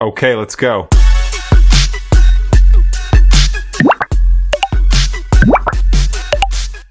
Okay, let's go.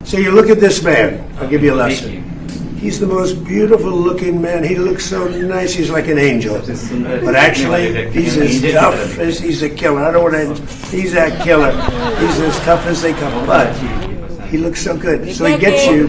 So you look at this man. I'll give you a lesson. He's the most beautiful looking man. He looks so nice. He's like an angel. But actually, he's as tough as he's a killer. I don't want to. He's a killer. He's as tough as they come. But he looks so good. So he gets you.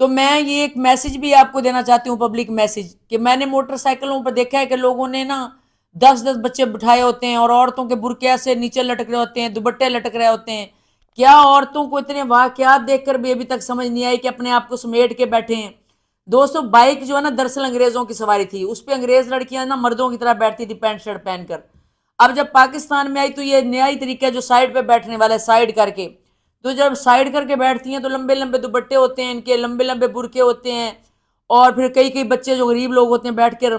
تو میں یہ ایک message بھی آپ کو دینا چاہتی ہوں، پبلک میسج، کہ میں نے موٹر سائیکلوں پر دیکھا ہے کہ لوگوں نے نا 10 بچے بٹھائے ہوتے ہیں اور عورتوں کے برقعے سے نیچے لٹک رہے ہوتے ہیں، دوپٹے لٹک رہے ہوتے ہیں. کیا عورتوں کو اتنے واقعات دیکھ کر بھی ابھی تک سمجھ نہیں آئی کہ اپنے آپ کو سمیٹ کے بیٹھے ہیں. دوستو بائک جو ہے نا دراصل انگریزوں کی سواری تھی، اس پہ انگریز لڑکیاں نا مردوں کی طرح بیٹھتی تھی پینٹ شرٹ پہن کر. اب جب پاکستان میں آئی تو یہ نیا ہی طریقہ جو سائیڈ پہ بیٹھنے والا ہے، سائیڈ کر کے. تو جب سائیڈ کر کے بیٹھتی ہیں تو لمبے لمبے دوپٹے ہوتے ہیں ان کے، لمبے لمبے برقعے ہوتے ہیں، اور پھر کئی بچے جو غریب لوگ ہوتے ہیں بیٹھ کر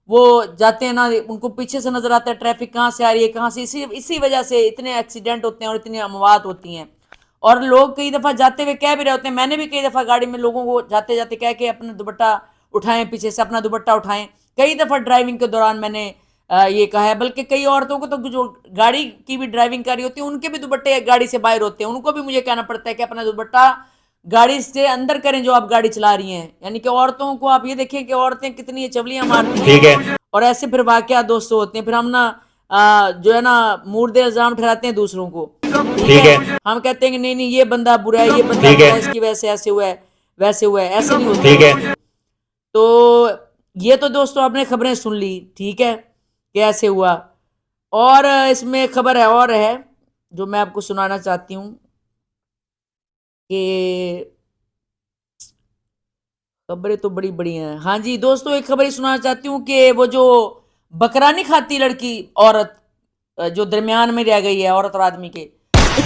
وہ جاتے ہیں نا، ان کو پیچھے سے نظر آتا ہے ٹریفک کہاں سے آ رہی ہے کہاں سے. اسی وجہ سے اتنے ایکسیڈنٹ ہوتے ہیں اور اتنی اموات ہوتی ہیں. اور لوگ کئی دفعہ جاتے ہوئے کہہ بھی رہے ہوتے ہیں، میں نے بھی کئی دفعہ گاڑی میں لوگوں کو جاتے جاتے کہہ کے اپنا دوپٹہ اٹھائیں، پیچھے سے اپنا دوپٹہ اٹھائیں. کئی دفعہ ڈرائیونگ کے دوران میں نے یہ کہا ہے. بلکہ کئی عورتوں کو تو جو گاڑی کی بھی ڈرائیونگ کر رہی ہوتی ہیں ان کے بھی دوپٹے گاڑی سے باہر ہوتے ہیں، ان کو بھی مجھے کہنا پڑتا ہے کہ اپنا دوپٹہ گاڑی سے اندر کریں جو آپ گاڑی چلا رہی ہیں. یعنی کہ عورتوں کو آپ یہ دیکھیں کہ عورتیں کتنی چولیاں مارتی ہیں. اور ایسے پھر واقعات دوستوں ہوتے ہیں. پھر ہم نا جو ہے نا مورد الزام ٹھہراتے ہیں دوسروں کو. ٹھیک ہے، ہم کہتے ہیں کہ نہیں یہ بندہ برا ہے، یہ بندہ برا ہے، اس کی وجہ سے ایسے ہوا ہے ویسے ہوا ہے. ایسے نہیں ہوتا. ٹھیک ہے، تو یہ تو دوستوں آپ نے خبریں سن لی، ٹھیک ہے کہ ایسے ہوا. اور اس میں خبر اور ہے جو میں آپ کو سنانا چاہتی ہوں کہ خبریں تو بڑی بڑی ہیں. ہاں جی دوستو، ایک خبر سنانا چاہتی ہوں کہ وہ جو بکرا نہیں کھاتی لڑکی عورت جو درمیان میں رہ گئی ہے عورت اور آدمی کے،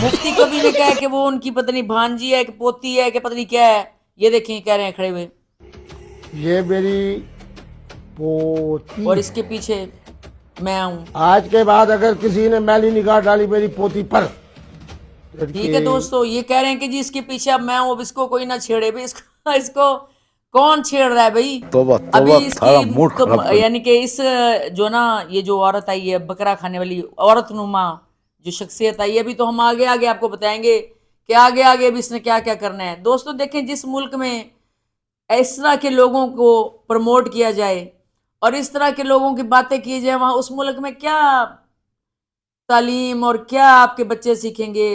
مفتی کبھی نے کہا کہ وہ ان کی پتنی بھانجی ہے کہ پوتی ہے کہ پتنی کیا ہے. یہ دیکھیں کہہ رہے ہیں کھڑے ہوئے، یہ میری پوتی اور اس کے پیچھے میں ہوں. آج کے بعد اگر کسی نے میلی نگاہ ڈالی میری پوتی پر، ٹھیک ہے دوستو، یہ کہہ رہے ہیں کہ جی اس کے پیچھے اب میں ہوں، اب اس کو کوئی نہ چھیڑے بھائی. اس کو کون چھیڑ رہا ہے بھائی؟ ابھی اس کی یعنی کہ اس جو نا یہ جو عورت آئی ہے بکرا کھانے والی عورت نما جو شخصیت آئی ہے، ابھی تو ہم آگے آگے آپ کو بتائیں گے کہ آگے آگے ابھی اس نے کیا کیا کرنا ہے. دوستو دیکھیں، جس ملک میں اس طرح کے لوگوں کو پروموٹ کیا جائے اور اس طرح کے لوگوں کی باتیں کی جائیں، وہاں اس ملک میں کیا تعلیم اور کیا آپ کے بچے سیکھیں گے؟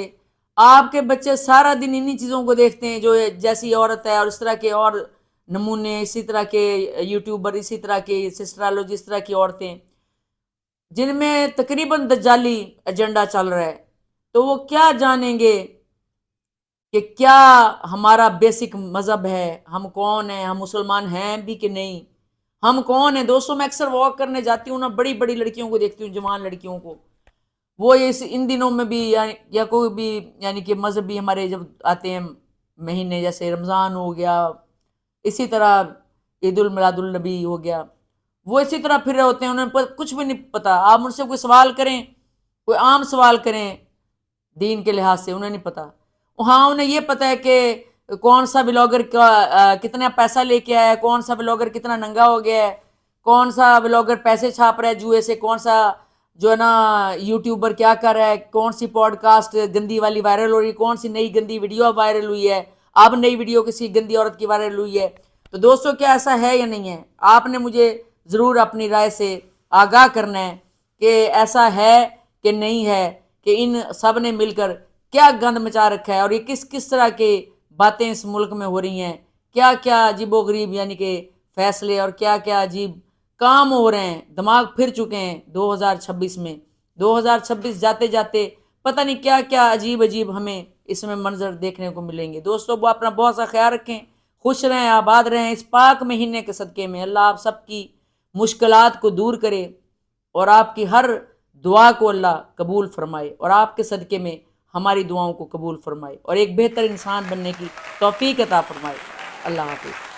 آپ کے بچے سارا دن انہی چیزوں کو دیکھتے ہیں جو جیسی عورت ہے اور اس طرح کے اور نمونے، اسی طرح کے یوٹیوبر، اسی طرح کے سسٹرالوجی، اس طرح کی عورتیں جن میں تقریباً دجالی ایجنڈا چل رہا ہے. تو وہ کیا جانیں گے کہ کیا ہمارا بیسک مذہب ہے، ہم کون ہیں، ہم مسلمان ہیں بھی کہ نہیں، ہم کون ہیں. دوستوں میں اکثر واک کرنے جاتی ہوں نا، بڑی بڑی لڑکیوں کو دیکھتی ہوں، جوان لڑکیوں کو، وہ ان دنوں میں بھی یا کوئی بھی یعنی کہ مذہبی ہمارے جب آتے ہیں مہینے، جیسے رمضان ہو گیا، اسی طرح عید الميلاد النبی ہو گیا، وہ اسی طرح پھر رہے ہوتے ہیں، انہیں کچھ بھی نہیں پتا. آپ ان سے کوئی سوال کریں، کوئی عام سوال کریں دین کے لحاظ سے، انہیں نہیں پتا. ہاں انہیں یہ پتا ہے کہ کون سا بلاگر کتنا پیسہ لے کے آیا ہے، کون سا بلاگر کتنا ننگا ہو گیا ہے، کون سا بلاگر پیسے چھاپ رہا ہے جوئے سے، کون سا جو ہے نا یوٹیوبر کیا کر رہا ہے، کون سی پوڈ کاسٹ گندی والی وائرل ہو رہی ہے، کون سی نئی گندی ویڈیو وائرل ہوئی ہے، اب نئی ویڈیو کسی گندی عورت کی وائرل ہوئی ہے. تو دوستو کیا ایسا ہے یا نہیں ہے؟ آپ نے مجھے ضرور اپنی رائے سے آگاہ کرنا ہے کہ ایسا ہے کہ نہیں ہے، کہ ان سب نے مل کر کیا گند مچا رکھا ہے اور یہ کس طرح کے باتیں اس ملک میں ہو رہی ہیں، کیا کیا عجیب و غریب یعنی کہ فیصلے اور کیا کیا عجیب کام ہو رہے ہیں. دماغ پھر چکے ہیں 2026 میں. 2026 جاتے جاتے پتہ نہیں کیا کیا عجیب عجیب ہمیں اس میں منظر دیکھنے کو ملیں گے. دوستو وہ اپنا بہت سا خیال رکھیں، خوش رہیں، آباد رہیں. اس پاک مہینے کے صدقے میں اللہ آپ سب کی مشکلات کو دور کرے اور آپ کی ہر دعا کو اللہ قبول فرمائے اور آپ کے صدقے میں ہماری دعاؤں کو قبول فرمائے اور ایک بہتر انسان بننے کی توفیق عطا فرمائے. اللہ حافظ.